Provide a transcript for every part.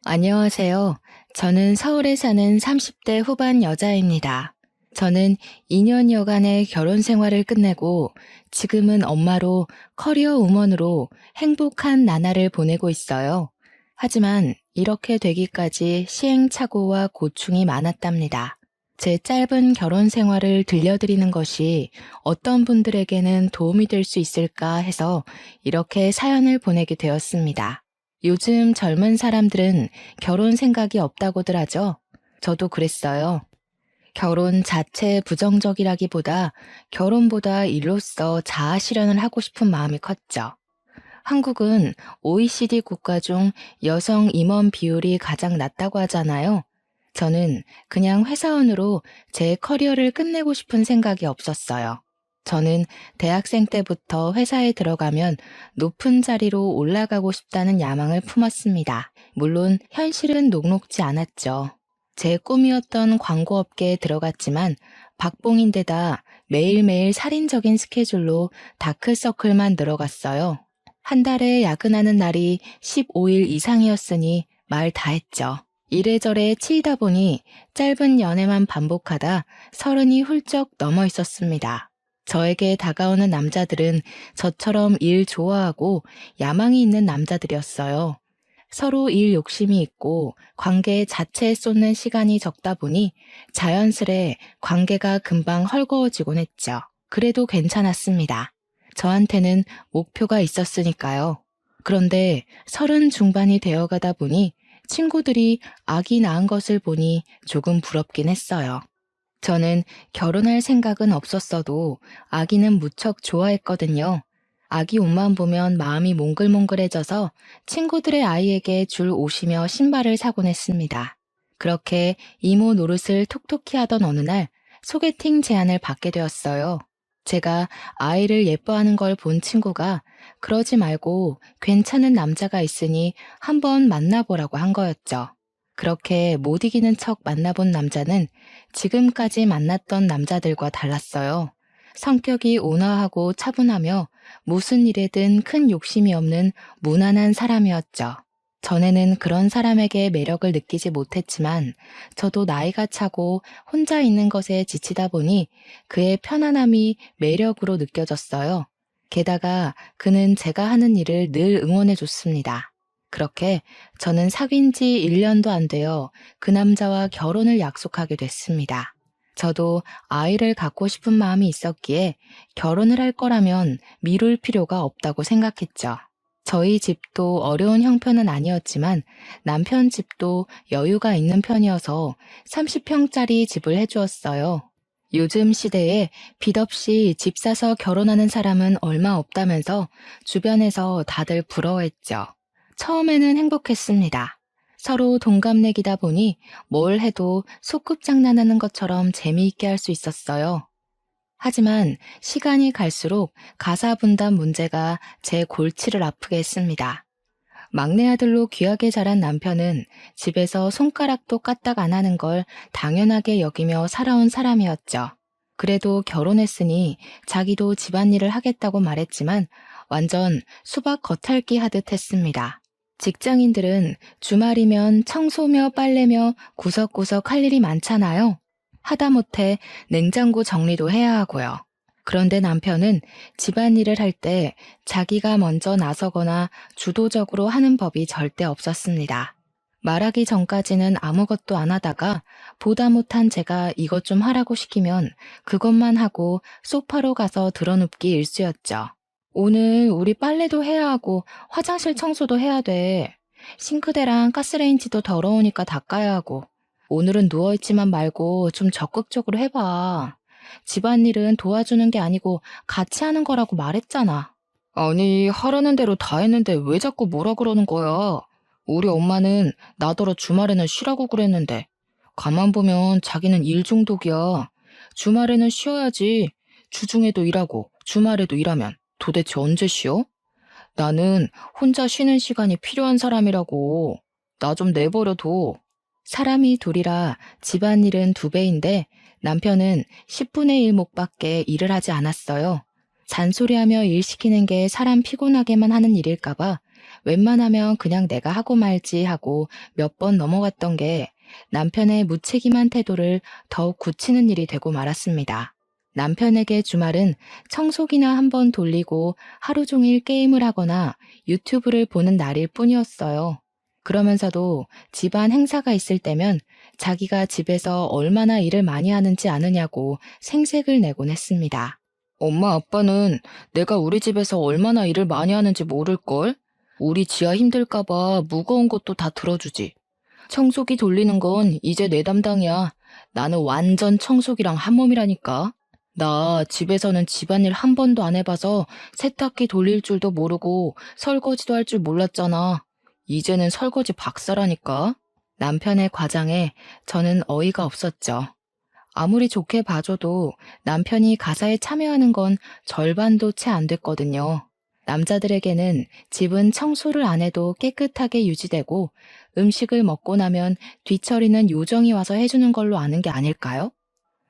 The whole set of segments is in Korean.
안녕하세요. 저는 서울에 사는 30대 후반 여자입니다. 저는 2년여간의 결혼 생활을 끝내고 지금은 엄마로 커리어 우먼으로 행복한 나날을 보내고 있어요. 하지만 이렇게 되기까지 시행착오와 고충이 많았답니다. 제 짧은 결혼 생활을 들려드리는 것이 어떤 분들에게는 도움이 될 수 있을까 해서 이렇게 사연을 보내게 되었습니다. 요즘 젊은 사람들은 결혼 생각이 없다고들 하죠. 저도 그랬어요. 결혼 자체에 부정적이라기보다 결혼보다 일로서 자아 실현을 하고 싶은 마음이 컸죠. 한국은 OECD 국가 중 여성 임원 비율이 가장 낮다고 하잖아요. 저는 그냥 회사원으로 제 커리어를 끝내고 싶은 생각이 없었어요. 저는 대학생 때부터 회사에 들어가면 높은 자리로 올라가고 싶다는 야망을 품었습니다. 물론 현실은 녹록지 않았죠. 제 꿈이었던 광고업계에 들어갔지만 박봉인데다 매일매일 살인적인 스케줄로 다크서클만 늘어갔어요. 한 달에 야근하는 날이 15일 이상이었으니 말 다 했죠. 이래저래 치이다 보니 짧은 연애만 반복하다 30이 훌쩍 넘어 있었습니다. 저에게 다가오는 남자들은 저처럼 일 좋아하고 야망이 있는 남자들이었어요. 서로 일 욕심이 있고 관계 자체에 쏟는 시간이 적다 보니 자연스레 관계가 금방 헐거워지곤 했죠. 그래도 괜찮았습니다. 저한테는 목표가 있었으니까요. 그런데 30 중반이 되어가다 보니 친구들이 아기 낳은 것을 보니 조금 부럽긴 했어요. 저는 결혼할 생각은 없었어도 아기는 무척 좋아했거든요. 아기 옷만 보면 마음이 몽글몽글해져서 친구들의 아이에게 줄 옷이며 신발을 사곤 했습니다. 그렇게 이모 노릇을 톡톡히 하던 어느 날 소개팅 제안을 받게 되었어요. 제가 아이를 예뻐하는 걸 본 친구가 그러지 말고 괜찮은 남자가 있으니 한번 만나보라고 한 거였죠. 그렇게 못 이기는 척 만나본 남자는 지금까지 만났던 남자들과 달랐어요. 성격이 온화하고 차분하며 무슨 일에든 큰 욕심이 없는 무난한 사람이었죠. 전에는 그런 사람에게 매력을 느끼지 못했지만 저도 나이가 차고 혼자 있는 것에 지치다 보니 그의 편안함이 매력으로 느껴졌어요. 게다가 그는 제가 하는 일을 늘 응원해 줬습니다. 그렇게 저는 사귄 지 1년도 안 되어 그 남자와 결혼을 약속하게 됐습니다. 저도 아이를 갖고 싶은 마음이 있었기에 결혼을 할 거라면 미룰 필요가 없다고 생각했죠. 저희 집도 어려운 형편은 아니었지만 남편 집도 여유가 있는 편이어서 30평짜리 집을 해주었어요. 요즘 시대에 빚 없이 집 사서 결혼하는 사람은 얼마 없다면서 주변에서 다들 부러워했죠. 처음에는 행복했습니다. 서로 동갑내기다 보니 뭘 해도 소꿉장난하는 것처럼 재미있게 할 수 있었어요. 하지만 시간이 갈수록 가사 분담 문제가 제 골치를 아프게 했습니다. 막내 아들로 귀하게 자란 남편은 집에서 손가락도 까딱 안 하는 걸 당연하게 여기며 살아온 사람이었죠. 그래도 결혼했으니 자기도 집안일을 하겠다고 말했지만 완전 수박 겉핥기 하듯 했습니다. 직장인들은 주말이면 청소며 빨래며 구석구석 할 일이 많잖아요. 하다못해 냉장고 정리도 해야 하고요. 그런데 남편은 집안일을 할 때 자기가 먼저 나서거나 주도적으로 하는 법이 절대 없었습니다. 말하기 전까지는 아무것도 안 하다가 보다 못한 제가 이것 좀 하라고 시키면 그것만 하고 소파로 가서 드러눕기 일쑤였죠. 오늘 우리 빨래도 해야 하고 화장실 청소도 해야 돼. 싱크대랑 가스레인지도 더러우니까 닦아야 하고. 오늘은 누워있지만 말고 좀 적극적으로 해봐. 집안일은 도와주는 게 아니고 같이 하는 거라고 말했잖아. 아니, 하라는 대로 다 했는데 왜 자꾸 뭐라 그러는 거야? 우리 엄마는 나더러 주말에는 쉬라고 그랬는데. 가만 보면 자기는 일 중독이야. 주말에는 쉬어야지. 주중에도 일하고 주말에도 일하면 도대체 언제 쉬어? 나는 혼자 쉬는 시간이 필요한 사람이라고. 나 좀 내버려둬. 사람이 둘이라 집안일은 2배인데 남편은 10분의 1 목밖에 일을 하지 않았어요. 잔소리하며 일 시키는 게 사람 피곤하게만 하는 일일까봐 웬만하면 그냥 내가 하고 말지 하고 몇 번 넘어갔던 게 남편의 무책임한 태도를 더욱 굳히는 일이 되고 말았습니다. 남편에게 주말은 청소기나 한번 돌리고 하루 종일 게임을 하거나 유튜브를 보는 날일 뿐이었어요. 그러면서도 집안 행사가 있을 때면 자기가 집에서 얼마나 일을 많이 하는지 아느냐고 생색을 내곤 했습니다. 엄마 아빠는 내가 우리 집에서 얼마나 일을 많이 하는지 모를걸? 우리 지아 힘들까봐 무거운 것도 다 들어주지. 청소기 돌리는 건 이제 내 담당이야. 나는 완전 청소기랑 한 몸이라니까. 나 집에서는 집안일 한 번도 안 해봐서 세탁기 돌릴 줄도 모르고 설거지도 할 줄 몰랐잖아. 이제는 설거지 박사라니까. 남편의 과장에 저는 어이가 없었죠. 아무리 좋게 봐줘도 남편이 가사에 참여하는 건 절반도 채 안 됐거든요. 남자들에게는 집은 청소를 안 해도 깨끗하게 유지되고 음식을 먹고 나면 뒤처리는 요정이 와서 해주는 걸로 아는 게 아닐까요?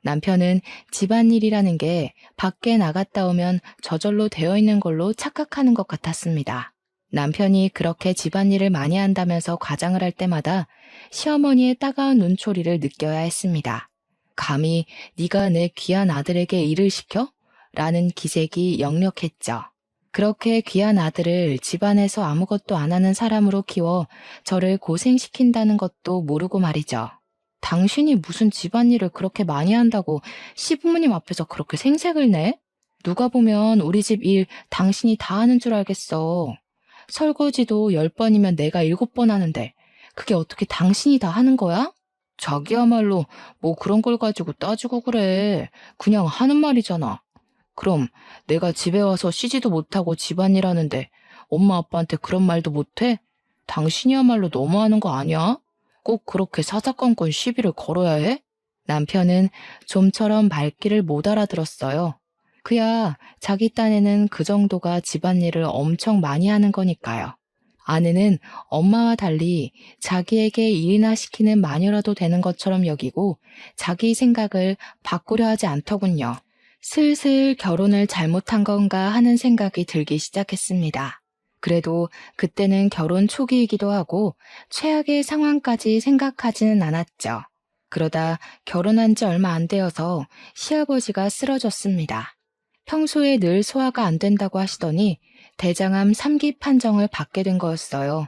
남편은 집안일이라는 게 밖에 나갔다 오면 저절로 되어 있는 걸로 착각하는 것 같았습니다. 남편이 그렇게 집안일을 많이 한다면서 과장을 할 때마다 시어머니의 따가운 눈초리를 느껴야 했습니다. 감히 네가 내 귀한 아들에게 일을 시켜? 라는 기색이 역력했죠. 그렇게 귀한 아들을 집안에서 아무것도 안 하는 사람으로 키워 저를 고생시킨다는 것도 모르고 말이죠. 당신이 무슨 집안일을 그렇게 많이 한다고 시부모님 앞에서 그렇게 생색을 내? 누가 보면 우리 집 일 당신이 다 하는 줄 알겠어. 설거지도 10번이면 내가 7번 하는데 그게 어떻게 당신이 다 하는 거야? 자기야말로 뭐 그런 걸 가지고 따지고 그래. 그냥 하는 말이잖아. 그럼 내가 집에 와서 쉬지도 못하고 집안일 하는데 엄마 아빠한테 그런 말도 못해? 당신이야말로 너무하는 거 아니야? 꼭 그렇게 사사건건 시비를 걸어야 해? 남편은 좀처럼 말귀를 못 알아들었어요. 그야 자기 딴에는 그 정도가 집안일을 엄청 많이 하는 거니까요. 아내는 엄마와 달리 자기에게 일이나 시키는 마녀라도 되는 것처럼 여기고 자기 생각을 바꾸려 하지 않더군요. 슬슬 결혼을 잘못한 건가 하는 생각이 들기 시작했습니다. 그래도 그때는 결혼 초기이기도 하고 최악의 상황까지 생각하지는 않았죠. 그러다 결혼한 지 얼마 안 되어서 시아버지가 쓰러졌습니다. 평소에 늘 소화가 안 된다고 하시더니 대장암 3기 판정을 받게 된 거였어요.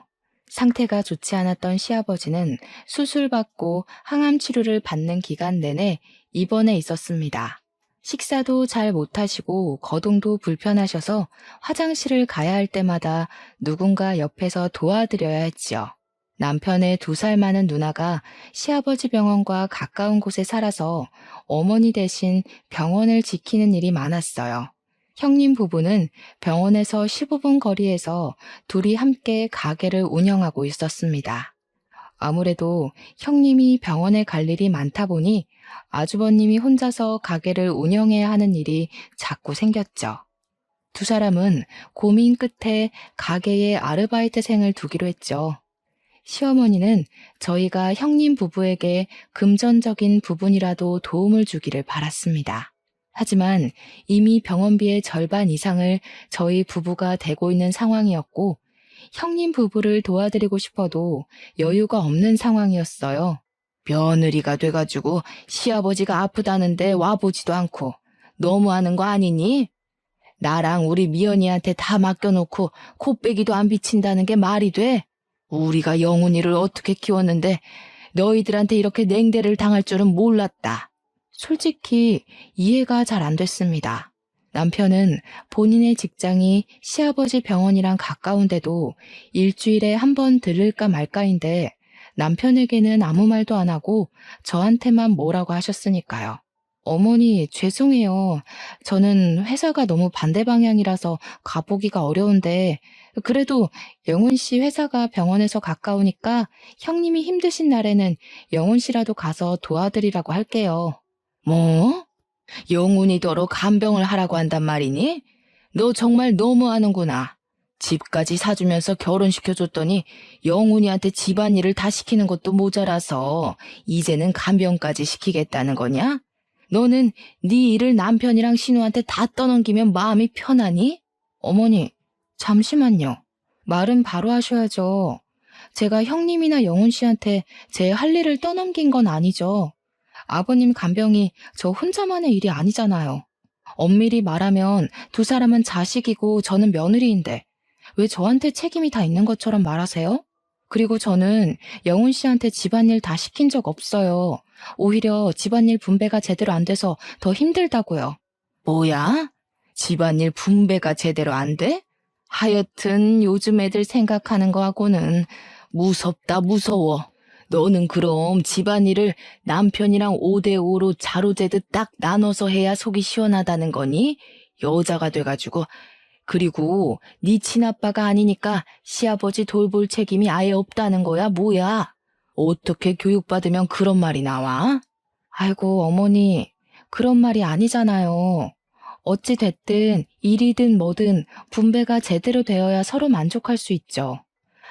상태가 좋지 않았던 시아버지는 수술받고 항암 치료를 받는 기간 내내 입원해 있었습니다. 식사도 잘 못하시고 거동도 불편하셔서 화장실을 가야 할 때마다 누군가 옆에서 도와드려야 했지요. 남편의 2살 많은 누나가 시아버지 병원과 가까운 곳에 살아서 어머니 대신 병원을 지키는 일이 많았어요. 형님 부부는 병원에서 15분 거리에서 둘이 함께 가게를 운영하고 있었습니다. 아무래도 형님이 병원에 갈 일이 많다 보니 아주버님이 혼자서 가게를 운영해야 하는 일이 자꾸 생겼죠. 2사람은 고민 끝에 가게에 아르바이트생을 두기로 했죠. 시어머니는 저희가 형님 부부에게 금전적인 부분이라도 도움을 주기를 바랐습니다. 하지만 이미 병원비의 절반 이상을 저희 부부가 대고 있는 상황이었고 형님 부부를 도와드리고 싶어도 여유가 없는 상황이었어요. 며느리가 돼가지고 시아버지가 아프다는데 와보지도 않고 너무하는 거 아니니? 나랑 우리 미연이한테 다 맡겨놓고 코빼기도 안 비친다는 게 말이 돼? 우리가 영훈이를 어떻게 키웠는데 너희들한테 이렇게 냉대를 당할 줄은 몰랐다. 솔직히 이해가 잘 안 됐습니다. 남편은 본인의 직장이 시아버지 병원이랑 가까운데도 일주일에 한 번 들를까 말까인데 남편에게는 아무 말도 안 하고 저한테만 뭐라고 하셨으니까요. 어머니, 죄송해요. 저는 회사가 너무 반대 방향이라서 가보기가 어려운데 그래도 영훈 씨 회사가 병원에서 가까우니까 형님이 힘드신 날에는 영훈 씨라도 가서 도와드리라고 할게요. 뭐? 영훈이더러 간병을 하라고 한단 말이니? 너 정말 너무하는구나. 집까지 사주면서 결혼시켜줬더니 영훈이한테 집안일을 다 시키는 것도 모자라서 이제는 간병까지 시키겠다는 거냐? 너는 네 일을 남편이랑 신우한테 다 떠넘기면 마음이 편하니? 어머니, 잠시만요. 말은 바로 하셔야죠. 제가 형님이나 영훈 씨한테 제 할 일을 떠넘긴 건 아니죠. 아버님 간병이 저 혼자만의 일이 아니잖아요. 엄밀히 말하면 두 사람은 자식이고 저는 며느리인데 왜 저한테 책임이 다 있는 것처럼 말하세요? 그리고 저는 영훈 씨한테 집안일 다 시킨 적 없어요. 오히려 집안일 분배가 제대로 안 돼서 더 힘들다고요. 뭐야? 집안일 분배가 제대로 안 돼? 하여튼 요즘 애들 생각하는 거하고는 무섭다 무서워. 너는 그럼 집안일을 남편이랑 5대5로 자로재듯 딱 나눠서 해야 속이 시원하다는 거니? 여자가 돼가지고. 그리고 네 친아빠가 아니니까 시아버지 돌볼 책임이 아예 없다는 거야 뭐야? 어떻게 교육받으면 그런 말이 나와? 아이고 어머니 그런 말이 아니잖아요. 어찌 됐든 일이든 뭐든 분배가 제대로 되어야 서로 만족할 수 있죠.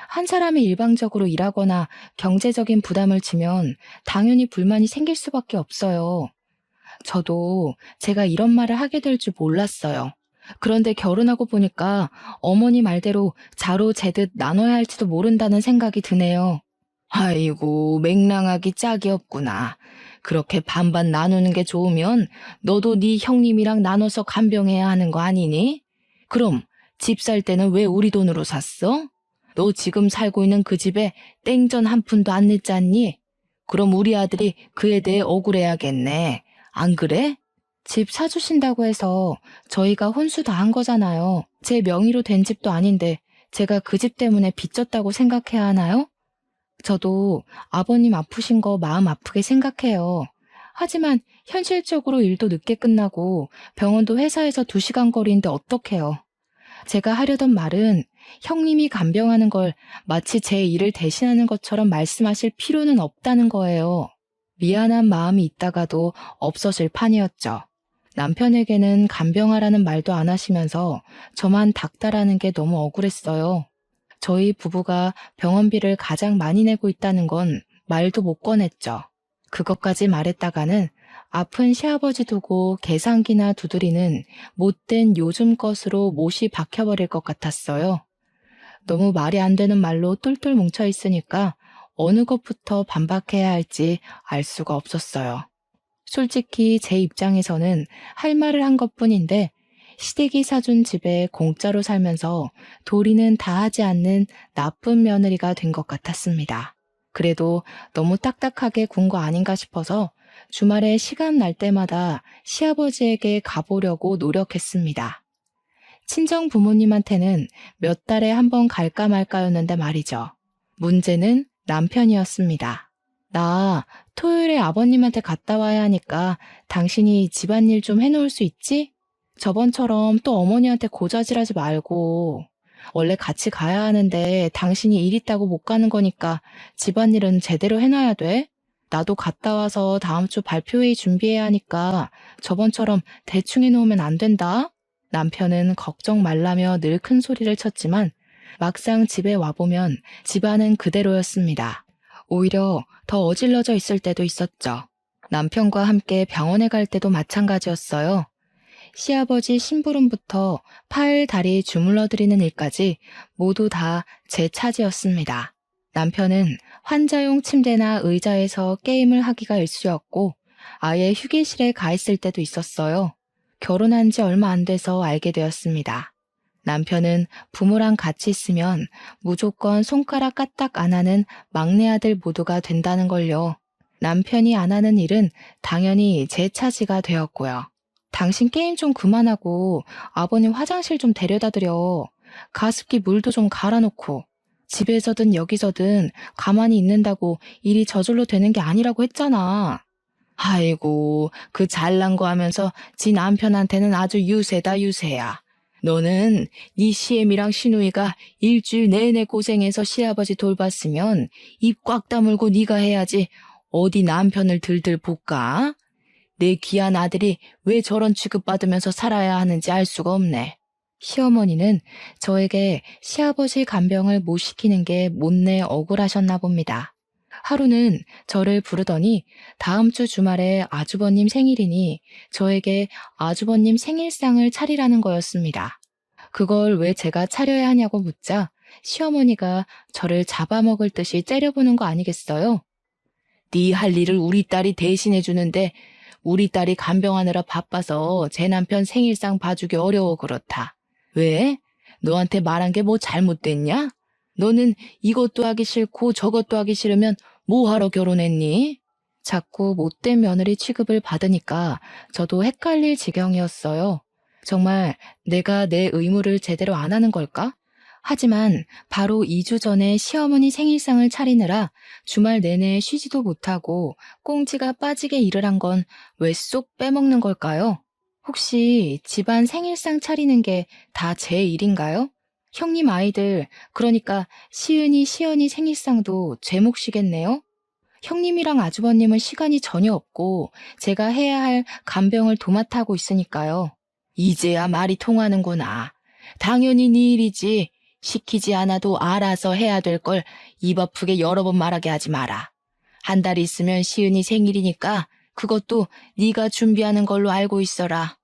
한 사람이 일방적으로 일하거나 경제적인 부담을 지면 당연히 불만이 생길 수밖에 없어요. 저도 제가 이런 말을 하게 될 줄 몰랐어요. 그런데 결혼하고 보니까 어머니 말대로 자로 재듯 나눠야 할지도 모른다는 생각이 드네요. 아이고, 맹랑하기 짝이 없구나. 그렇게 반반 나누는 게 좋으면 너도 네 형님이랑 나눠서 간병해야 하는 거 아니니? 그럼 집 살 때는 왜 우리 돈으로 샀어? 너 지금 살고 있는 그 집에 땡전 한 푼도 안 냈잖니? 그럼 우리 아들이 그에 대해 억울해야겠네. 안 그래? 집 사주신다고 해서 저희가 혼수 다 한 거잖아요. 제 명의로 된 집도 아닌데 제가 그 집 때문에 빚졌다고 생각해야 하나요? 저도 아버님 아프신 거 마음 아프게 생각해요. 하지만 현실적으로 일도 늦게 끝나고 병원도 회사에서 2시간 거리인데 어떡해요. 제가 하려던 말은 형님이 간병하는 걸 마치 제 일을 대신하는 것처럼 말씀하실 필요는 없다는 거예요. 미안한 마음이 있다가도 없어질 판이었죠. 남편에게는 간병하라는 말도 안 하시면서 저만 닥달하는 게 너무 억울했어요. 저희 부부가 병원비를 가장 많이 내고 있다는 건 말도 못 꺼냈죠. 그것까지 말했다가는 아픈 시아버지 두고 계산기나 두드리는 못된 요즘 것으로 못이 박혀버릴 것 같았어요. 너무 말이 안 되는 말로 똘똘 뭉쳐 있으니까 어느 것부터 반박해야 할지 알 수가 없었어요. 솔직히 제 입장에서는 할 말을 한 것뿐인데 시댁이 사준 집에 공짜로 살면서 도리는 다 하지 않는 나쁜 며느리가 된 것 같았습니다. 그래도 너무 딱딱하게 군 거 아닌가 싶어서 주말에 시간 날 때마다 시아버지에게 가보려고 노력했습니다. 친정 부모님한테는 몇 달에 한 번 갈까 말까였는데 말이죠. 문제는 남편이었습니다. 나 토요일에 아버님한테 갔다 와야 하니까 당신이 집안일 좀 해놓을 수 있지? 저번처럼 또 어머니한테 고자질하지 말고. 원래 같이 가야 하는데 당신이 일 있다고 못 가는 거니까 집안일은 제대로 해놔야 돼. 나도 갔다 와서 다음 주 발표회의 준비해야 하니까 저번처럼 대충 해놓으면 안 된다. 남편은 걱정 말라며 늘 큰 소리를 쳤지만 막상 집에 와보면 집안은 그대로였습니다. 오히려 더 어질러져 있을 때도 있었죠. 남편과 함께 병원에 갈 때도 마찬가지였어요. 시아버지 심부름부터 팔, 다리 주물러드리는 일까지 모두 다 제 차지였습니다. 남편은 환자용 침대나 의자에서 게임을 하기가 일쑤였고 아예 휴게실에 가 있을 때도 있었어요. 결혼한 지 얼마 안 돼서 알게 되었습니다. 남편은 부모랑 같이 있으면 무조건 손가락 까딱 안 하는 막내 아들 모두가 된다는 걸요. 남편이 안 하는 일은 당연히 제 차지가 되었고요. 당신 게임 좀 그만하고 아버님 화장실 좀 데려다 드려. 가습기 물도 좀 갈아놓고. 집에서든 여기서든 가만히 있는다고 일이 저절로 되는 게 아니라고 했잖아. 아이고, 그 잘난 거 하면서 지 남편한테는 아주 유세다 유세야. 너는 네 시애미랑 시누이가 일주일 내내 고생해서 시아버지 돌봤으면 입 꽉 다물고 네가 해야지 어디 남편을 들들 볶아? 내 귀한 아들이 왜 저런 취급받으면서 살아야 하는지 알 수가 없네. 시어머니는 저에게 시아버지 간병을 못 시키는 게 못내 억울하셨나 봅니다. 하루는 저를 부르더니 다음 주 주말에 아주버님 생일이니 저에게 아주버님 생일상을 차리라는 거였습니다. 그걸 왜 제가 차려야 하냐고 묻자 시어머니가 저를 잡아먹을 듯이 째려보는 거 아니겠어요? 네 할 일을 우리 딸이 대신해 주는데 우리 딸이 간병하느라 바빠서 제 남편 생일상 봐주기 어려워 그렇다. 왜? 너한테 말한 게 뭐 잘못됐냐? 너는 이것도 하기 싫고 저것도 하기 싫으면 뭐 하러 결혼했니? 자꾸 못된 며느리 취급을 받으니까 저도 헷갈릴 지경이었어요. 정말 내가 내 의무를 제대로 안 하는 걸까? 하지만 바로 2주 전에 시어머니 생일상을 차리느라 주말 내내 쉬지도 못하고 꽁지가 빠지게 일을 한 건 왜 쏙 빼먹는 걸까요? 혹시 집안 생일상 차리는 게 다 제 일인가요? 형님 아이들, 그러니까 시은이, 시연이 생일상도 제 몫이겠네요? 형님이랑 아주버님은 시간이 전혀 없고 제가 해야 할 간병을 도맡아 하고 있으니까요. 이제야 말이 통하는구나. 당연히 네 일이지. 시키지 않아도 알아서 해야 될 걸 입 아프게 여러 번 말하게 하지 마라. 한 달 있으면 시은이 생일이니까 그것도 네가 준비하는 걸로 알고 있어라.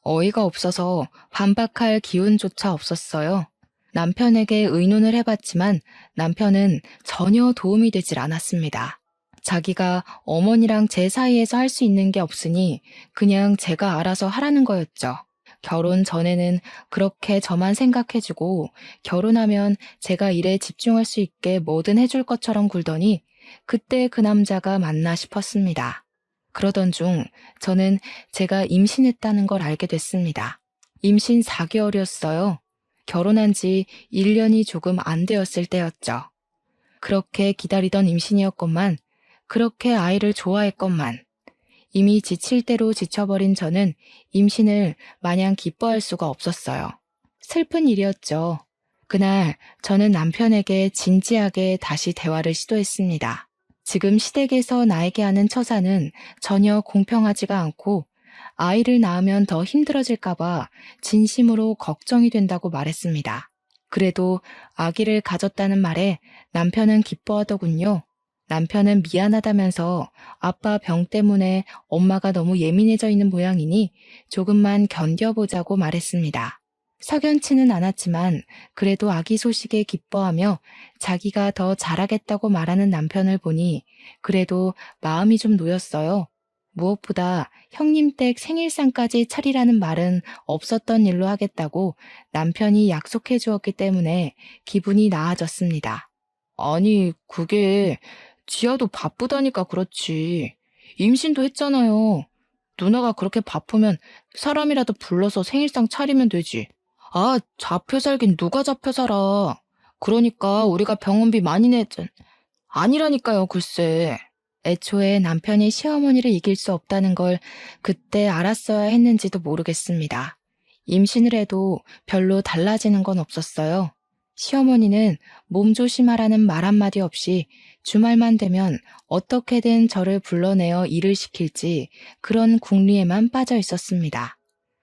어이가 없어서 반박할 기운조차 없었어요. 남편에게 의논을 해봤지만 남편은 전혀 도움이 되질 않았습니다. 자기가 어머니랑 제 사이에서 할 수 있는 게 없으니 그냥 제가 알아서 하라는 거였죠. 결혼 전에는 그렇게 저만 생각해주고 결혼하면 제가 일에 집중할 수 있게 뭐든 해줄 것처럼 굴더니 그때 그 남자가 맞나 싶었습니다. 그러던 중 저는 제가 임신했다는 걸 알게 됐습니다. 임신 4개월이었어요. 결혼한 지 1년이 조금 안 되었을 때였죠. 그렇게 기다리던 임신이었건만, 그렇게 아이를 좋아했건만, 이미 지칠 대로 지쳐버린 저는 임신을 마냥 기뻐할 수가 없었어요. 슬픈 일이었죠. 그날 저는 남편에게 진지하게 다시 대화를 시도했습니다. 지금 시댁에서 나에게 하는 처사는 전혀 공평하지가 않고 아이를 낳으면 더 힘들어질까봐 진심으로 걱정이 된다고 말했습니다. 그래도 아기를 가졌다는 말에 남편은 기뻐하더군요. 남편은 미안하다면서 아빠 병 때문에 엄마가 너무 예민해져 있는 모양이니 조금만 견뎌보자고 말했습니다. 석연치는 않았지만 그래도 아기 소식에 기뻐하며 자기가 더 잘하겠다고 말하는 남편을 보니 그래도 마음이 좀 놓였어요. 무엇보다 형님 댁 생일상까지 차리라는 말은 없었던 일로 하겠다고 남편이 약속해 주었기 때문에 기분이 나아졌습니다. 아니, 그게 지아도 바쁘다니까 그렇지. 임신도 했잖아요. 누나가 그렇게 바쁘면 사람이라도 불러서 생일상 차리면 되지. 아, 잡혀 살긴 누가 잡혀 살아. 그러니까 우리가 병원비 많이 내자. 아니라니까요, 글쎄. 애초에 남편이 시어머니를 이길 수 없다는 걸 그때 알았어야 했는지도 모르겠습니다. 임신을 해도 별로 달라지는 건 없었어요. 시어머니는 몸 조심하라는 말 한마디 없이 주말만 되면 어떻게든 저를 불러내어 일을 시킬지 그런 궁리에만 빠져 있었습니다.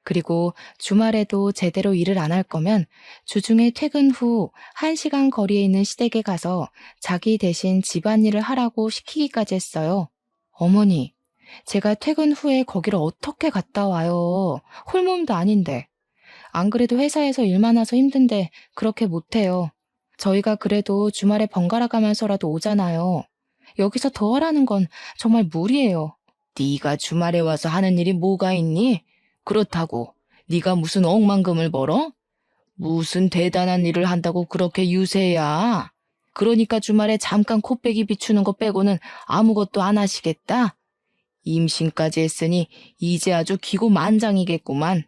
그리고 주말에도 제대로 일을 안 할 거면 주중에 퇴근 후 1시간 거리에 있는 시댁에 가서 자기 대신 집안일을 하라고 시키기까지 했어요. 어머니, 제가 퇴근 후에 거기를 어떻게 갔다 와요? 홀몸도 아닌데. 안 그래도 회사에서 일 많아서 힘든데 그렇게 못해요. 저희가 그래도 주말에 번갈아 가면서라도 오잖아요. 여기서 더 하라는 건 정말 무리예요. 네가 주말에 와서 하는 일이 뭐가 있니? 그렇다고 네가 무슨 억만금을 벌어? 무슨 대단한 일을 한다고 그렇게 유세야? 그러니까 주말에 잠깐 코빼기 비추는 거 빼고는 아무것도 안 하시겠다? 임신까지 했으니 이제 아주 기고만장이겠구만.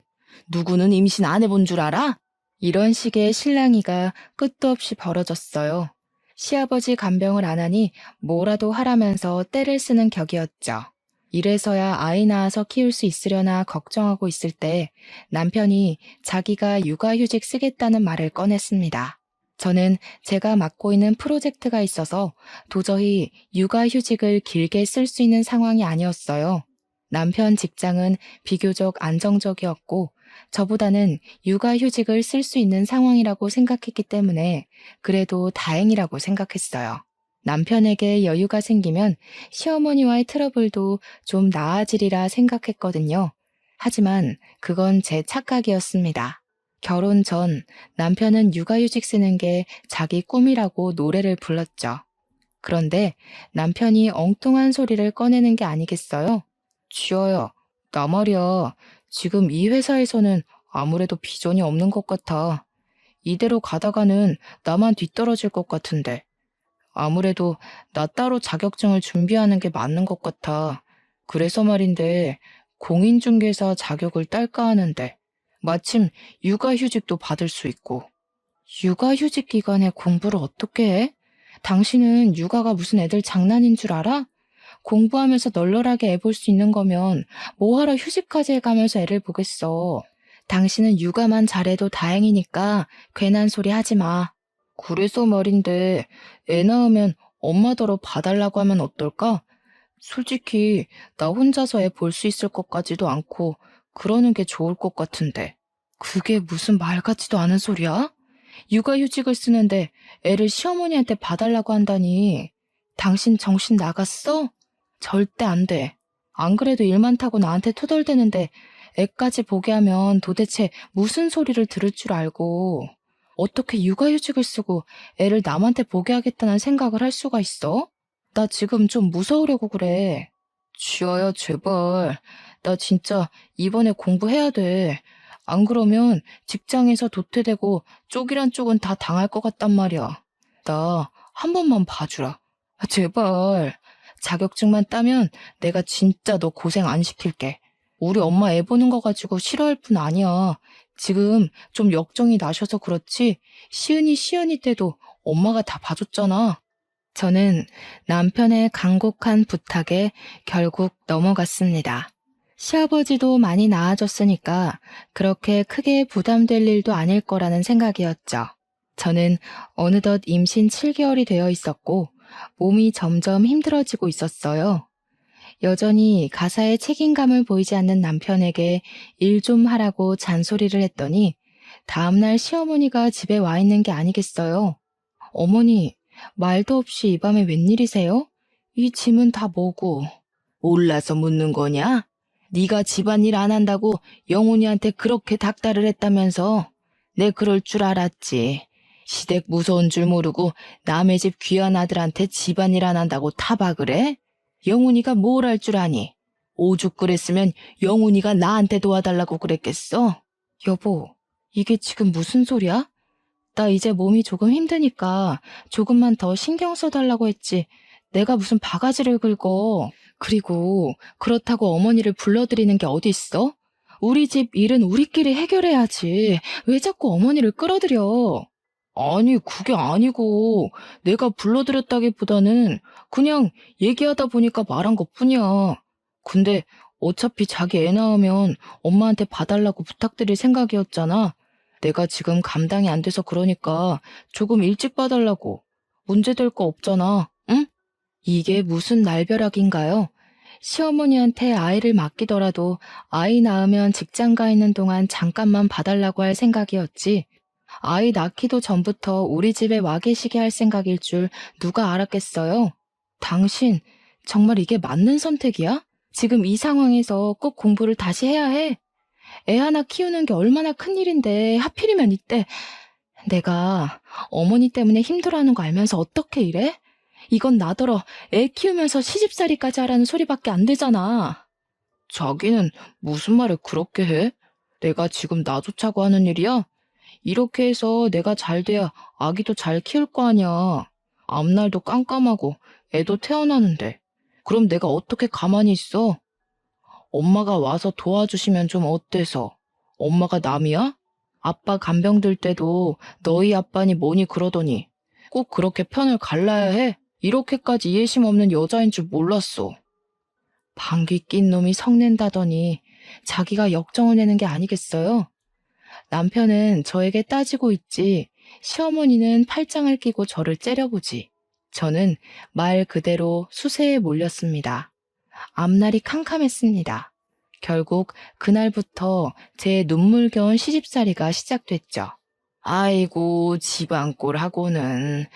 누구는 임신 안 해본 줄 알아? 이런 식의 실랑이가 끝도 없이 벌어졌어요. 시아버지 간병을 안 하니 뭐라도 하라면서 떼를 쓰는 격이었죠. 이래서야 아이 낳아서 키울 수 있으려나 걱정하고 있을 때 남편이 자기가 육아휴직 쓰겠다는 말을 꺼냈습니다. 저는 제가 맡고 있는 프로젝트가 있어서 도저히 육아휴직을 길게 쓸 수 있는 상황이 아니었어요. 남편 직장은 비교적 안정적이었고 저보다는 육아휴직을 쓸 수 있는 상황이라고 생각했기 때문에 그래도 다행이라고 생각했어요. 남편에게 여유가 생기면 시어머니와의 트러블도 좀 나아지리라 생각했거든요. 하지만 그건 제 착각이었습니다. 결혼 전 남편은 육아휴직 쓰는 게 자기 꿈이라고 노래를 불렀죠. 그런데 남편이 엉뚱한 소리를 꺼내는 게 아니겠어요? 지아야, 나 말이야. 지금 이 회사에서는 아무래도 비전이 없는 것 같아. 이대로 가다가는 나만 뒤떨어질 것 같은데. 아무래도 나 따로 자격증을 준비하는 게 맞는 것 같아. 그래서 말인데, 공인중개사 자격을 딸까 하는데, 마침 육아휴직도 받을 수 있고. 육아휴직 기간에 공부를 어떻게 해? 당신은 육아가 무슨 애들 장난인 줄 알아? 공부하면서 널널하게 애 볼 수 있는 거면 뭐하러 휴직까지 해가면서 애를 보겠어. 당신은 육아만 잘해도 다행이니까 괜한 소리 하지 마. 그래서 말인데 애 낳으면 엄마더러 봐달라고 하면 어떨까? 솔직히 나 혼자서 애 볼 수 있을 것 같지도 않고 그러는 게 좋을 것 같은데. 그게 무슨 말 같지도 않은 소리야? 육아휴직을 쓰는데 애를 시어머니한테 봐달라고 한다니. 당신 정신 나갔어? 절대 안 돼. 안 그래도 일 많다고 나한테 투덜대는데 애까지 보게 하면 도대체 무슨 소리를 들을 줄 알고 어떻게 육아휴직을 쓰고 애를 남한테 보게 하겠다는 생각을 할 수가 있어? 나 지금 좀 무서우려고 그래. 지아야, 제발. 나 진짜 이번에 공부해야 돼. 안 그러면 직장에서 도태되고 쪽이란 쪽은 다 당할 것 같단 말이야. 나 한 번만 봐주라. 제발. 자격증만 따면 내가 진짜 너 고생 안 시킬게. 우리 엄마 애 보는 거 가지고 싫어할 뿐 아니야. 지금 좀 역정이 나셔서 그렇지 시은이 때도 엄마가 다 봐줬잖아. 저는 남편의 간곡한 부탁에 결국 넘어갔습니다. 시아버지도 많이 나아졌으니까 그렇게 크게 부담될 일도 아닐 거라는 생각이었죠. 저는 어느덧 임신 7개월이 되어 있었고 몸이 점점 힘들어지고 있었어요. 여전히 가사에 책임감을 보이지 않는 남편에게 일 좀 하라고 잔소리를 했더니 다음날 시어머니가 집에 와 있는 게 아니겠어요. 어머니, 말도 없이 이 밤에 웬일이세요? 이 짐은 다 뭐고? 몰라서 묻는 거냐? 네가 집안일 안 한다고 영훈이한테 그렇게 닥달을 했다면서? 내 그럴 줄 알았지. 시댁 무서운 줄 모르고 남의 집 귀한 아들한테 집안일 안 한다고 타박을 해? 영훈이가 뭘 할 줄 아니? 오죽 그랬으면 영훈이가 나한테 도와달라고 그랬겠어? 여보, 이게 지금 무슨 소리야? 나 이제 몸이 조금 힘드니까 조금만 더 신경 써달라고 했지. 내가 무슨 바가지를 긁어. 그리고 그렇다고 어머니를 불러들이는 게 어디 있어? 우리 집 일은 우리끼리 해결해야지. 왜 자꾸 어머니를 끌어들여? 아니, 그게 아니고 내가 불러들였다기보다는 그냥 얘기하다 보니까 말한 것뿐이야. 근데 어차피 자기 애 낳으면 엄마한테 봐달라고 부탁드릴 생각이었잖아. 내가 지금 감당이 안 돼서 그러니까 조금 일찍 봐달라고. 문제될 거 없잖아, 응? 이게 무슨 날벼락인가요? 시어머니한테 아이를 맡기더라도 아이 낳으면 직장 가 있는 동안 잠깐만 봐달라고 할 생각이었지. 아이 낳기도 전부터 우리 집에 와 계시게 할 생각일 줄 누가 알았겠어요? 당신, 정말 이게 맞는 선택이야? 지금 이 상황에서 꼭 공부를 다시 해야 해? 애 하나 키우는 게 얼마나 큰일인데 하필이면 이때 내가 어머니 때문에 힘들어하는 거 알면서 어떻게 이래? 이건 나더러 애 키우면서 시집살이까지 하라는 소리밖에 안 되잖아. 자기는 무슨 말을 그렇게 해? 내가 지금 놔주자고 하는 일이야? 이렇게 해서 내가 잘 돼야 아기도 잘 키울 거 아니야. 앞날도 깜깜하고 애도 태어나는데. 그럼 내가 어떻게 가만히 있어? 엄마가 와서 도와주시면 좀 어때서? 엄마가 남이야? 아빠 간병 들 때도 너희 아빠니 뭐니 그러더니 꼭 그렇게 편을 갈라야 해? 이렇게까지 이해심 없는 여자인 줄 몰랐어. 방귀 낀 놈이 성낸다더니 자기가 역정을 내는 게 아니겠어요? 남편은 저에게 따지고 있지 시어머니는 팔짱을 끼고 저를 째려보지. 저는 말 그대로 수세에 몰렸습니다. 앞날이 캄캄했습니다. 결국 그날부터 제 눈물겨운 시집살이가 시작됐죠. 아이고 집안꼴하고는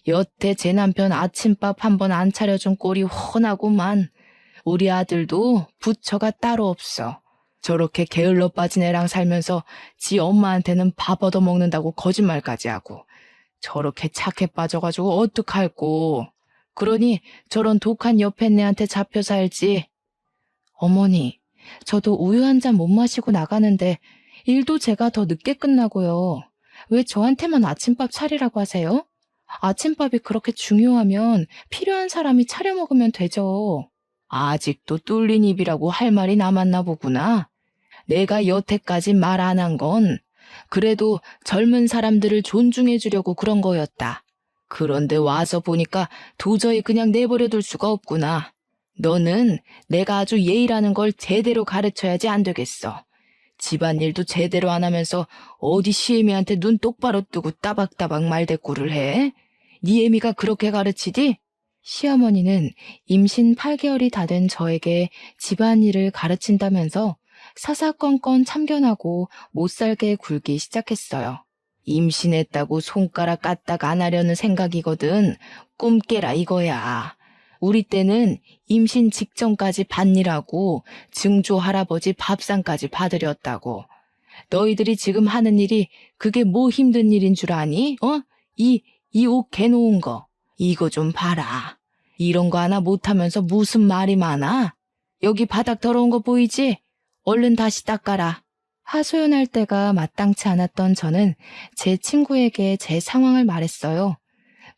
여태 제 남편 아침밥 한 번 안 차려준 꼴이 훤하구만. 우리 아들도 부처가 따로 없어. 저렇게 게을러 빠진 애랑 살면서 지 엄마한테는 밥 얻어먹는다고 거짓말까지 하고 저렇게 착해 빠져가지고 어떡할꼬. 그러니 저런 독한 여팬네한테 잡혀 살지. 어머니, 저도 우유 한 잔 못 마시고 나가는데 일도 제가 더 늦게 끝나고요. 왜 저한테만 아침밥 차리라고 하세요? 아침밥이 그렇게 중요하면 필요한 사람이 차려 먹으면 되죠. 아직도 뚫린 입이라고 할 말이 남았나 보구나. 내가 여태까지 말 안 한 건 그래도 젊은 사람들을 존중해 주려고 그런 거였다. 그런데 와서 보니까 도저히 그냥 내버려 둘 수가 없구나. 너는 내가 아주 예의라는 걸 제대로 가르쳐야지 안 되겠어. 집안일도 제대로 안 하면서 어디 시애미한테 눈 똑바로 뜨고 따박따박 말대꾸를 해? 네 애미가 그렇게 가르치디? 시어머니는 임신 8개월이 다 된 저에게 집안일을 가르친다면서 사사건건 참견하고 못살게 굴기 시작했어요. 임신했다고 손가락 까딱 안 하려는 생각이거든. 꿈 깨라 이거야. 우리 때는 임신 직전까지 밭일하고 증조 할아버지 밥상까지 받으렸다고. 너희들이 지금 하는 일이 그게 뭐 힘든 일인 줄 아니? 이 옷 개놓은 거. 이거 좀 봐라. 이런 거 하나 못하면서 무슨 말이 많아? 여기 바닥 더러운 거 보이지? 얼른 다시 닦아라. 하소연할 때가 마땅치 않았던 저는 제 친구에게 제 상황을 말했어요.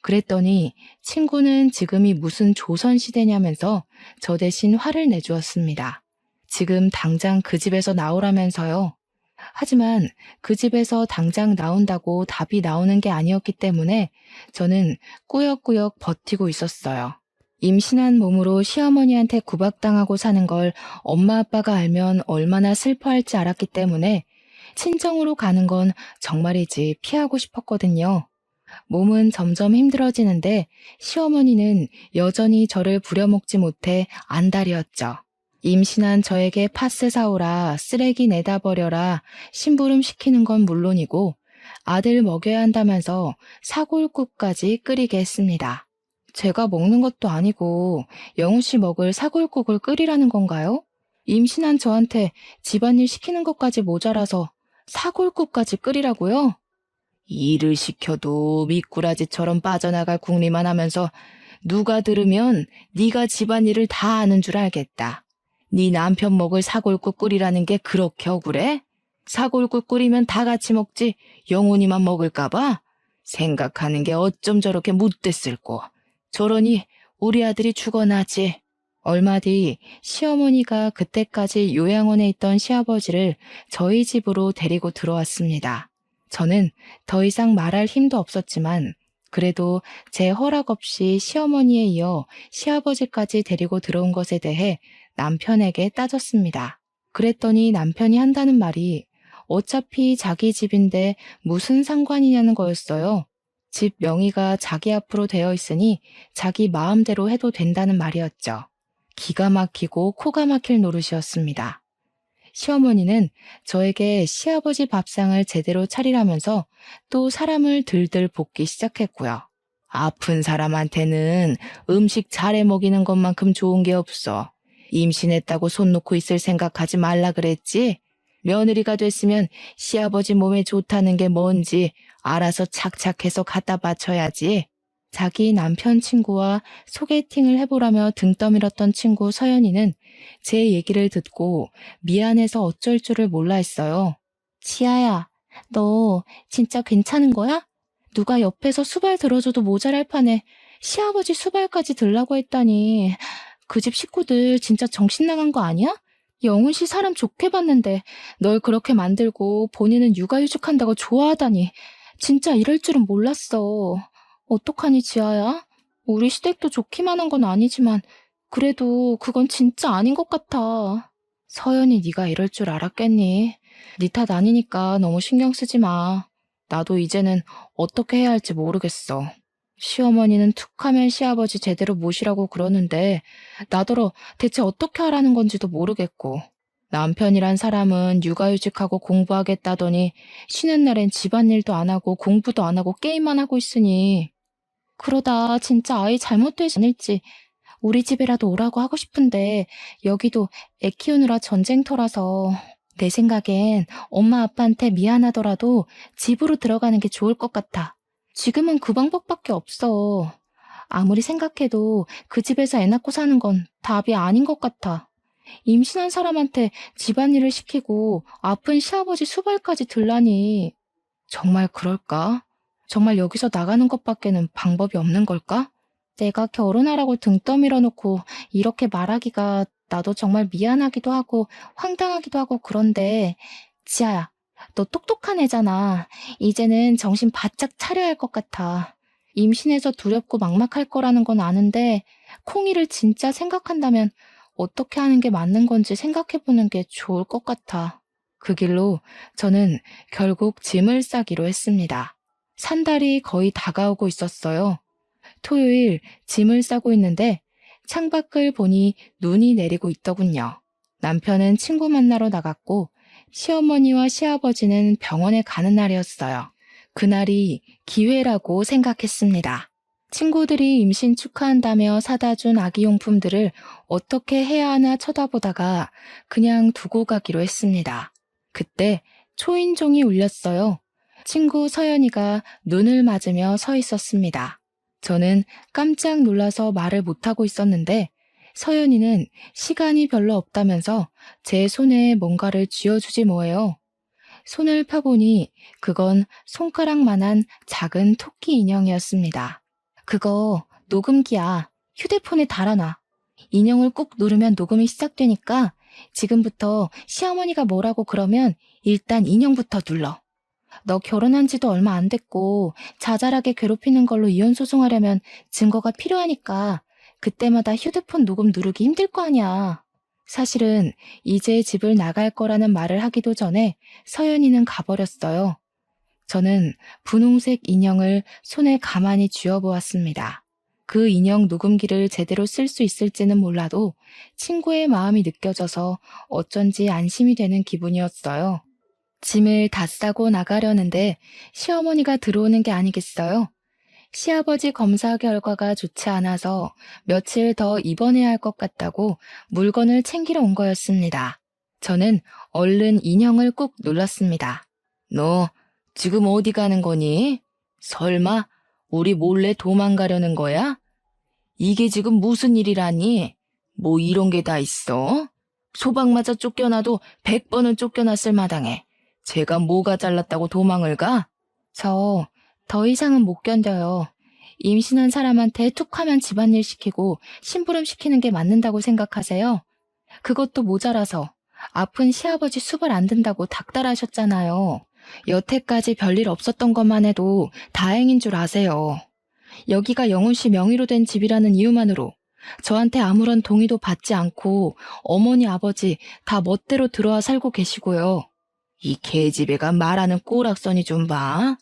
그랬더니 친구는 지금이 무슨 조선시대냐면서 저 대신 화를 내주었습니다. 지금 당장 그 집에서 나오라면서요. 하지만 그 집에서 당장 나온다고 답이 나오는 게 아니었기 때문에 저는 꾸역꾸역 버티고 있었어요. 임신한 몸으로 시어머니한테 구박당하고 사는 걸 엄마 아빠가 알면 얼마나 슬퍼할지 알았기 때문에 친정으로 가는 건 정말이지 피하고 싶었거든요. 몸은 점점 힘들어지는데 시어머니는 여전히 저를 부려먹지 못해 안달이었죠. 임신한 저에게 파스 사오라, 쓰레기 내다 버려라, 심부름 시키는 건 물론이고 아들 먹여야 한다면서 사골국까지 끓이게 했습니다. 제가 먹는 것도 아니고 영우 씨 먹을 사골국을 끓이라는 건가요? 임신한 저한테 집안일 시키는 것까지 모자라서 사골국까지 끓이라고요? 일을 시켜도 미꾸라지처럼 빠져나갈 궁리만 하면서 누가 들으면 네가 집안일을 다 아는 줄 알겠다. 네 남편 먹을 사골국 끓이라는 게 그렇게 억울해? 사골국 끓이면 다 같이 먹지 영훈이만 먹을까 봐? 생각하는 게 어쩜 저렇게 못됐을꼬. 저러니 우리 아들이 죽어나지. 얼마 뒤 시어머니가 그때까지 요양원에 있던 시아버지를 저희 집으로 데리고 들어왔습니다. 저는 더 이상 말할 힘도 없었지만 그래도 제 허락 없이 시어머니에 이어 시아버지까지 데리고 들어온 것에 대해 남편에게 따졌습니다. 그랬더니 남편이 한다는 말이 어차피 자기 집인데 무슨 상관이냐는 거였어요. 집 명의가 자기 앞으로 되어 있으니 자기 마음대로 해도 된다는 말이었죠. 기가 막히고 코가 막힐 노릇이었습니다. 시어머니는 저에게 시아버지 밥상을 제대로 차리라면서 또 사람을 들들 볶기 시작했고요. 아픈 사람한테는 음식 잘해 먹이는 것만큼 좋은 게 없어. 임신했다고 손 놓고 있을 생각하지 말라 그랬지? 며느리가 됐으면 시아버지 몸에 좋다는 게 뭔지 알아서 착착해서 갖다 바쳐야지. 자기 남편 친구와 소개팅을 해보라며 등 떠밀었던 친구 서연이는 제 얘기를 듣고 미안해서 어쩔 줄을 몰라 했어요. 지아야, 너 진짜 괜찮은 거야? 누가 옆에서 수발 들어줘도 모자랄 판에 시아버지 수발까지 들라고 했다니 그 집 식구들 진짜 정신 나간 거 아니야? 영훈 씨 사람 좋게 봤는데 널 그렇게 만들고 본인은 육아휴직한다고 좋아하다니 진짜 이럴 줄은 몰랐어. 어떡하니 지아야? 우리 시댁도 좋기만 한 건 아니지만 그래도 그건 진짜 아닌 것 같아. 서연이 네가 이럴 줄 알았겠니? 네 탓 아니니까 너무 신경 쓰지 마. 나도 이제는 어떻게 해야 할지 모르겠어. 시어머니는 툭하면 시아버지 제대로 모시라고 그러는데 나더러 대체 어떻게 하라는 건지도 모르겠고 남편이란 사람은 육아휴직하고 공부하겠다더니 쉬는 날엔 집안일도 안 하고 공부도 안 하고 게임만 하고 있으니 그러다 진짜 아이 잘못되지 않을지 우리 집에라도 오라고 하고 싶은데 여기도 애 키우느라 전쟁터라서 내 생각엔 엄마 아빠한테 미안하더라도 집으로 들어가는 게 좋을 것 같아. 지금은 그 방법밖에 없어. 아무리 생각해도 그 집에서 애 낳고 사는 건 답이 아닌 것 같아. 임신한 사람한테 집안일을 시키고 아픈 시아버지 수발까지 들라니. 정말 그럴까? 정말 여기서 나가는 것밖에는 방법이 없는 걸까? 내가 결혼하라고 등 떠밀어 놓고 이렇게 말하기가 나도 정말 미안하기도 하고 황당하기도 하고 그런데 지아야, 너 똑똑한 애잖아. 이제는 정신 바짝 차려야 할 것 같아. 임신해서 두렵고 막막할 거라는 건 아는데 콩이를 진짜 생각한다면 어떻게 하는 게 맞는 건지 생각해보는 게 좋을 것 같아. 그 길로 저는 결국 짐을 싸기로 했습니다. 산달이 거의 다가오고 있었어요. 토요일 짐을 싸고 있는데 창밖을 보니 눈이 내리고 있더군요. 남편은 친구 만나러 나갔고 시어머니와 시아버지는 병원에 가는 날이었어요. 그날이 기회라고 생각했습니다. 친구들이 임신 축하한다며 사다 준 아기용품들을 어떻게 해야 하나 쳐다보다가 그냥 두고 가기로 했습니다. 그때 초인종이 울렸어요. 친구 서연이가 눈을 맞으며 서 있었습니다. 저는 깜짝 놀라서 말을 못하고 있었는데 서연이는 시간이 별로 없다면서 제 손에 뭔가를 쥐어주지 뭐예요. 손을 펴보니 그건 손가락만한 작은 토끼 인형이었습니다. 그거 녹음기야. 휴대폰에 달아놔. 인형을 꾹 누르면 녹음이 시작되니까 지금부터 시어머니가 뭐라고 그러면 일단 인형부터 눌러. 너 결혼한 지도 얼마 안 됐고 자잘하게 괴롭히는 걸로 이혼 소송하려면 증거가 필요하니까 그때마다 휴대폰 녹음 누르기 힘들 거 아니야. 사실은 이제 집을 나갈 거라는 말을 하기도 전에 서연이는 가버렸어요. 저는 분홍색 인형을 손에 가만히 쥐어보았습니다. 그 인형 녹음기를 제대로 쓸 수 있을지는 몰라도 친구의 마음이 느껴져서 어쩐지 안심이 되는 기분이었어요. 짐을 다 싸고 나가려는데 시어머니가 들어오는 게 아니겠어요? 시아버지 검사 결과가 좋지 않아서 며칠 더 입원해야 할 것 같다고 물건을 챙기러 온 거였습니다. 저는 얼른 인형을 꾹 눌렀습니다. 너 지금 어디 가는 거니? 설마 우리 몰래 도망가려는 거야? 이게 지금 무슨 일이라니? 뭐 이런 게 다 있어? 소방마저 쫓겨나도 100번은 쫓겨났을 마당에 제가 뭐가 잘났다고 도망을 가? 저 더 이상은 못 견뎌요. 임신한 사람한테 툭 하면 집안일 시키고 심부름 시키는 게 맞는다고 생각하세요? 그것도 모자라서 아픈 시아버지 수발 안 든다고 닥달하셨잖아요. 여태까지 별일 없었던 것만 해도 다행인 줄 아세요. 여기가 영훈 씨 명의로 된 집이라는 이유만으로 저한테 아무런 동의도 받지 않고 어머니 아버지 다 멋대로 들어와 살고 계시고요. 이 개집애가 말하는 꼬락서니 좀 봐.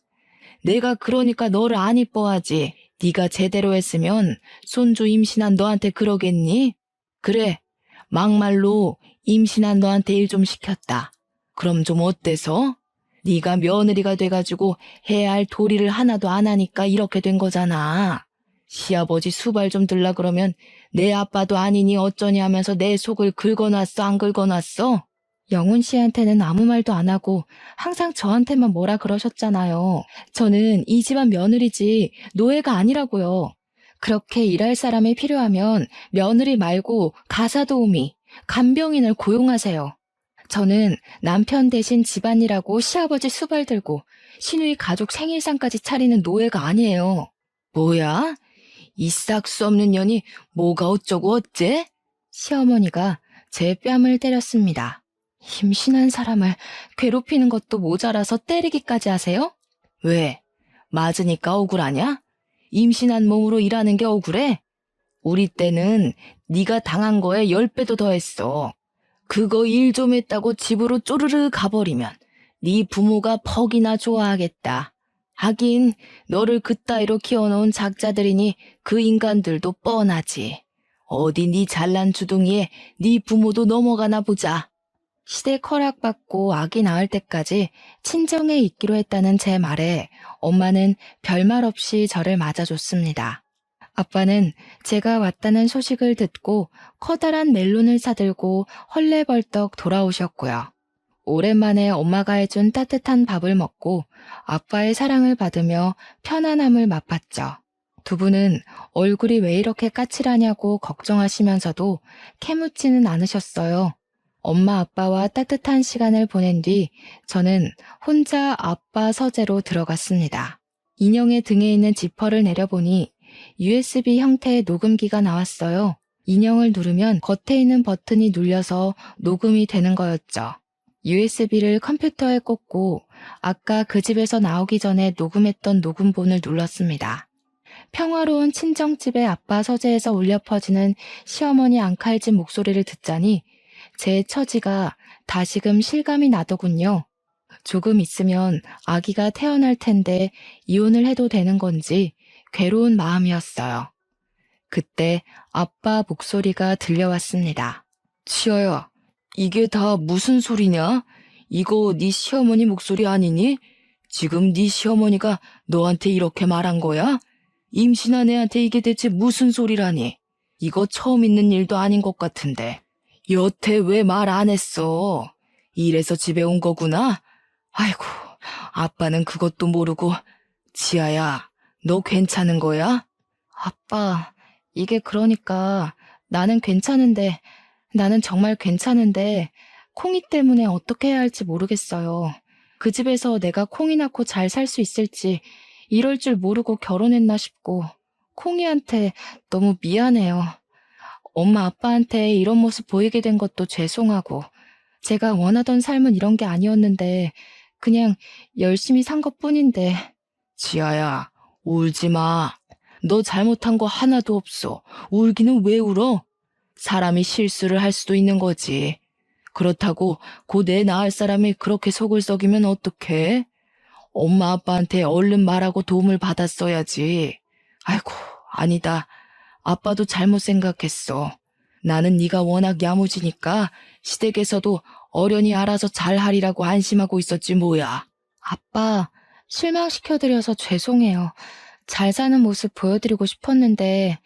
내가 그러니까 너를 안 이뻐하지. 네가 제대로 했으면 손주 임신한 너한테 그러겠니? 그래, 막말로 임신한 너한테 일 좀 시켰다. 그럼 좀 어때서? 네가 며느리가 돼가지고 해야 할 도리를 하나도 안 하니까 이렇게 된 거잖아. 시아버지 수발 좀 들라 그러면 내 아빠도 아니니 어쩌니 하면서 내 속을 긁어놨어, 안 긁어놨어? 영훈 씨한테는 아무 말도 안 하고 항상 저한테만 뭐라 그러셨잖아요. 저는 이 집안 며느리지 노예가 아니라고요. 그렇게 일할 사람이 필요하면 며느리 말고 가사도우미, 간병인을 고용하세요. 저는 남편 대신 집안일하고 시아버지 수발 들고 시누이 가족 생일상까지 차리는 노예가 아니에요. 뭐야? 이 싹 수 없는 년이 뭐가 어쩌고 어째? 시어머니가 제 뺨을 때렸습니다. 임신한 사람을 괴롭히는 것도 모자라서 때리기까지 하세요? 왜? 맞으니까 억울하냐? 임신한 몸으로 일하는 게 억울해? 우리 때는 네가 당한 거에 10배도 더했어. 그거 일 좀 했다고 집으로 쪼르르 가버리면 네 부모가 퍽이나 좋아하겠다. 하긴 너를 그따위로 키워놓은 작자들이니 그 인간들도 뻔하지. 어디 네 잘난 주둥이에 네 부모도 넘어가나 보자. 시댁 허락받고 아기 낳을 때까지 친정에 있기로 했다는 제 말에 엄마는 별말 없이 저를 맞아줬습니다. 아빠는 제가 왔다는 소식을 듣고 커다란 멜론을 사들고 헐레벌떡 돌아오셨고요. 오랜만에 엄마가 해준 따뜻한 밥을 먹고 아빠의 사랑을 받으며 편안함을 맛봤죠. 두 분은 얼굴이 왜 이렇게 까칠하냐고 걱정하시면서도 캐묻지는 않으셨어요. 엄마 아빠와 따뜻한 시간을 보낸 뒤 저는 혼자 아빠 서재로 들어갔습니다. 인형의 등에 있는 지퍼를 내려보니 USB 형태의 녹음기가 나왔어요. 인형을 누르면 겉에 있는 버튼이 눌려서 녹음이 되는 거였죠. USB를 컴퓨터에 꽂고 아까 그 집에서 나오기 전에 녹음했던 녹음본을 눌렀습니다. 평화로운 친정집의 아빠 서재에서 울려 퍼지는 시어머니 앙칼진 목소리를 듣자니 제 처지가 다시금 실감이 나더군요. 조금 있으면 아기가 태어날 텐데 이혼을 해도 되는 건지 괴로운 마음이었어요. 그때 아빠 목소리가 들려왔습니다. 치아야, 이게 다 무슨 소리냐? 이거 네 시어머니 목소리 아니니? 지금 네 시어머니가 너한테 이렇게 말한 거야? 임신한 애한테 이게 대체 무슨 소리라니? 이거 처음 있는 일도 아닌 것 같은데. 여태 왜 말 안 했어? 이래서 집에 온 거구나? 아이고, 아빠는 그것도 모르고. 지아야, 너 괜찮은 거야? 아빠, 이게 그러니까 나는 괜찮은데, 나는 정말 괜찮은데 콩이 때문에 어떻게 해야 할지 모르겠어요. 그 집에서 내가 콩이 낳고 잘 살 수 있을지 이럴 줄 모르고 결혼했나 싶고 콩이한테 너무 미안해요. 엄마 아빠한테 이런 모습 보이게 된 것도 죄송하고 제가 원하던 삶은 이런 게 아니었는데 그냥 열심히 산 것뿐인데. 지아야, 울지 마. 너 잘못한 거 하나도 없어. 울기는 왜 울어? 사람이 실수를 할 수도 있는 거지. 그렇다고 곧 애 낳을 사람이 그렇게 속을 썩이면 어떡해? 엄마 아빠한테 얼른 말하고 도움을 받았어야지. 아이고, 아니다. 아빠도 잘못 생각했어. 나는 네가 워낙 야무지니까 시댁에서도 어련히 알아서 잘하리라고 안심하고 있었지 뭐야. 아빠, 실망시켜드려서 죄송해요. 잘 사는 모습 보여드리고 싶었는데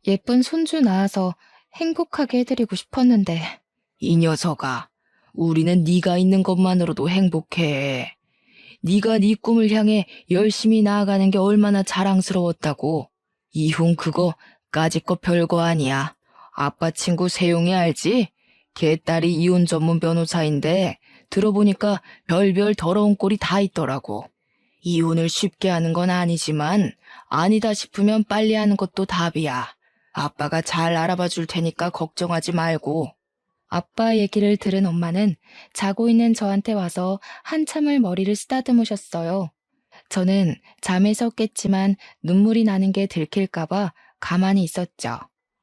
예쁜 손주 낳아서 행복하게 해드리고 싶었는데. 이 녀석아, 우리는 네가 있는 것만으로도 행복해. 네가 네 꿈을 향해 열심히 나아가는 게 얼마나 자랑스러웠다고. 이혼 그거 까짓 거 별거 아니야. 아빠 친구 세용이 알지? 걔 딸이 이혼 전문 변호사인데 들어보니까 별별 더러운 꼴이 다 있더라고. 이혼을 쉽게 하는 건 아니지만 아니다 싶으면 빨리 하는 것도 답이야. 아빠가 잘 알아봐 줄 테니까 걱정하지 말고. 아빠 얘기를 들은 엄마는 자고 있는 저한테 와서 한참을 머리를 쓰다듬으셨어요. 저는 잠에서 깼지만 눈물이 나는 게 들킬까봐 가만히 있었죠.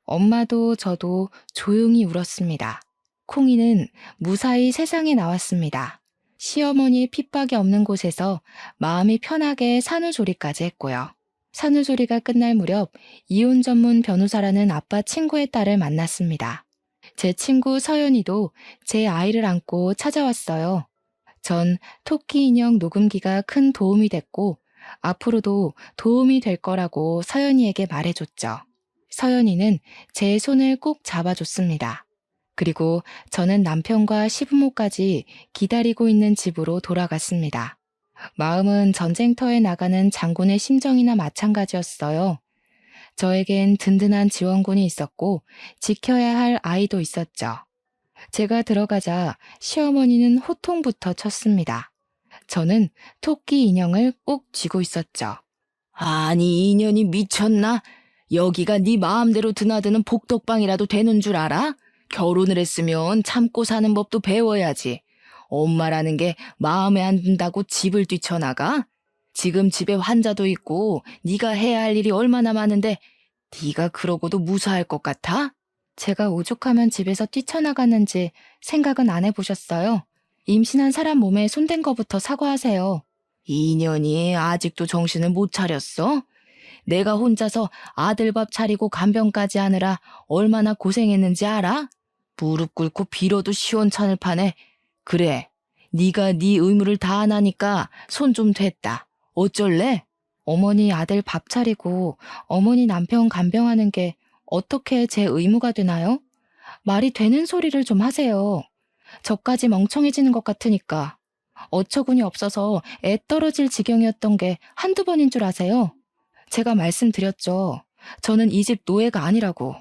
엄마도 저도 조용히 울었습니다. 콩이는 무사히 세상에 나왔습니다. 시어머니의 핍박이 없는 곳에서 마음이 편하게 산후조리까지 했고요. 산후조리가 끝날 무렵 이혼 전문 변호사라는 아빠 친구의 딸을 만났습니다. 제 친구 서연이도 제 아이를 안고 찾아왔어요. 전 토끼 인형 녹음기가 큰 도움이 됐고 앞으로도 도움이 될 거라고 서연이에게 말해줬죠. 서연이는 제 손을 꼭 잡아줬습니다. 그리고 저는 남편과 시부모까지 기다리고 있는 집으로 돌아갔습니다. 마음은 전쟁터에 나가는 장군의 심정이나 마찬가지였어요. 저에겐 든든한 지원군이 있었고 지켜야 할 아이도 있었죠. 제가 들어가자 시어머니는 호통부터 쳤습니다. 저는 토끼 인형을 꼭 쥐고 있었죠. 아니, 인연이 미쳤나? 여기가 네 마음대로 드나드는 복덕방이라도 되는 줄 알아? 결혼을 했으면 참고 사는 법도 배워야지. 엄마라는 게 마음에 안 든다고 집을 뛰쳐나가? 지금 집에 환자도 있고 네가 해야 할 일이 얼마나 많은데 네가 그러고도 무사할 것 같아? 제가 오죽하면 집에서 뛰쳐나갔는지 생각은 안 해보셨어요? 임신한 사람 몸에 손댄 거부터 사과하세요. 인연이 아직도 정신을 못 차렸어? 내가 혼자서 아들 밥 차리고 간병까지 하느라 얼마나 고생했는지 알아? 무릎 꿇고 빌어도 시원찮을 판에. 그래, 네가 네 의무를 다 안 하니까 손 좀 댔다. 어쩔래? 어머니 아들 밥 차리고 어머니 남편 간병하는 게 어떻게 제 의무가 되나요? 말이 되는 소리를 좀 하세요. 저까지 멍청해지는 것 같으니까. 어처구니 없어서 애 떨어질 지경이었던 게 한두 번인 줄 아세요? 제가 말씀드렸죠. 저는 이 집 노예가 아니라고.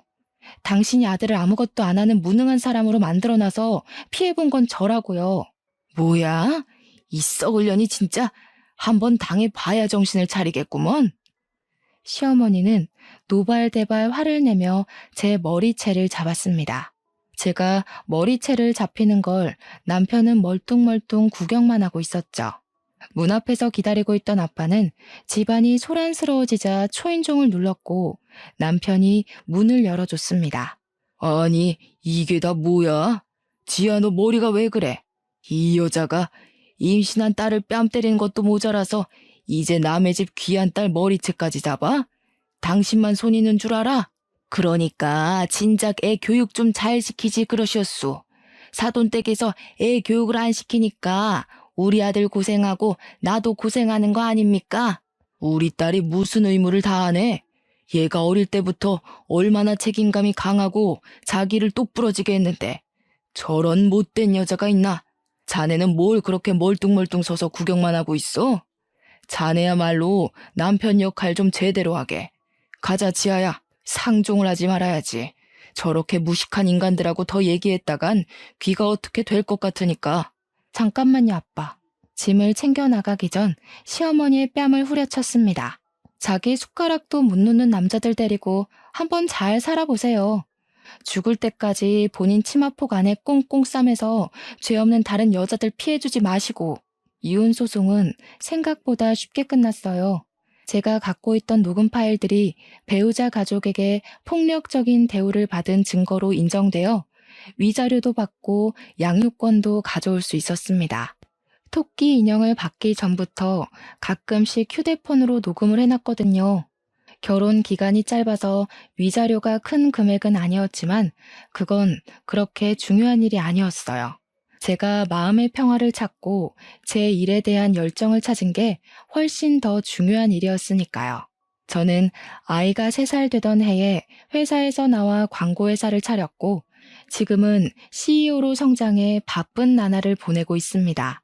당신이 아들을 아무것도 안 하는 무능한 사람으로 만들어놔서 피해본 건 저라고요. 뭐야? 이 썩을 년이 진짜 한번 당해봐야 정신을 차리겠구먼. 시어머니는 노발대발 화를 내며 제 머리채를 잡았습니다. 제가 머리채를 잡히는 걸 남편은 멀뚱멀뚱 구경만 하고 있었죠. 문 앞에서 기다리고 있던 아빠는 집안이 소란스러워지자 초인종을 눌렀고 남편이 문을 열어줬습니다. 아니, 이게 다 뭐야? 지아, 너 머리가 왜 그래? 이 여자가 임신한 딸을 뺨 때리는 것도 모자라서 이제 남의 집 귀한 딸 머리채까지 잡아? 당신만 손 있는 줄 알아? 그러니까 진작 애 교육 좀 잘 시키지 그러셨소. 사돈댁에서 애 교육을 안 시키니까 우리 아들 고생하고 나도 고생하는 거 아닙니까? 우리 딸이 무슨 의무를 다하네? 얘가 어릴 때부터 얼마나 책임감이 강하고 자기를 똑부러지게 했는데 저런 못된 여자가 있나? 자네는 뭘 그렇게 멀뚱멀뚱 서서 구경만 하고 있어? 자네야말로 남편 역할 좀 제대로 하게. 가자, 지아야. 상종을 하지 말아야지. 저렇게 무식한 인간들하고 더 얘기했다간 귀가 어떻게 될 것 같으니까. 잠깐만요, 아빠. 짐을 챙겨 나가기 전 시어머니의 뺨을 후려쳤습니다. 자기 숟가락도 못 놓는 남자들 데리고 한번 잘 살아보세요. 죽을 때까지 본인 치마폭 안에 꽁꽁 싸매서 죄 없는 다른 여자들 피해주지 마시고. 이혼 소송은 생각보다 쉽게 끝났어요. 제가 갖고 있던 녹음 파일들이 배우자 가족에게 폭력적인 대우를 받은 증거로 인정되어 위자료도 받고 양육권도 가져올 수 있었습니다. 토끼 인형을 받기 전부터 가끔씩 휴대폰으로 녹음을 해놨거든요. 결혼 기간이 짧아서 위자료가 큰 금액은 아니었지만 그건 그렇게 중요한 일이 아니었어요. 제가 마음의 평화를 찾고 제 일에 대한 열정을 찾은 게 훨씬 더 중요한 일이었으니까요. 저는 아이가 3살 되던 해에 회사에서 나와 광고회사를 차렸고 지금은 CEO로 성장해 바쁜 나날을 보내고 있습니다.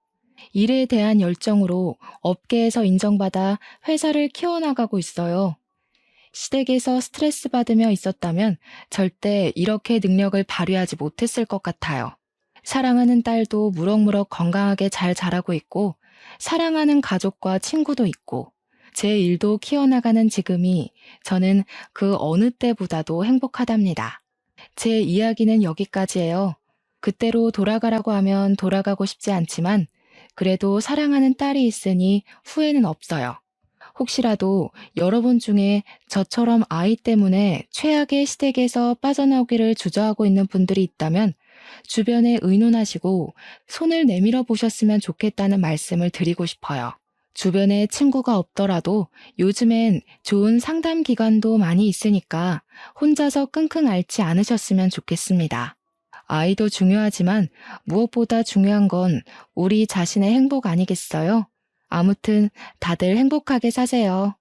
일에 대한 열정으로 업계에서 인정받아 회사를 키워나가고 있어요. 시댁에서 스트레스 받으며 있었다면 절대 이렇게 능력을 발휘하지 못했을 것 같아요. 사랑하는 딸도 무럭무럭 건강하게 잘 자라고 있고 사랑하는 가족과 친구도 있고 제 일도 키워나가는 지금이 저는 그 어느 때보다도 행복하답니다. 제 이야기는 여기까지예요. 그때로 돌아가라고 하면 돌아가고 싶지 않지만 그래도 사랑하는 딸이 있으니 후회는 없어요. 혹시라도 여러분 중에 저처럼 아이 때문에 최악의 시댁에서 빠져나오기를 주저하고 있는 분들이 있다면 주변에 의논하시고 손을 내밀어 보셨으면 좋겠다는 말씀을 드리고 싶어요. 주변에 친구가 없더라도 요즘엔 좋은 상담 기관도 많이 있으니까 혼자서 끙끙 앓지 않으셨으면 좋겠습니다. 아이도 중요하지만 무엇보다 중요한 건 우리 자신의 행복 아니겠어요? 아무튼 다들 행복하게 사세요.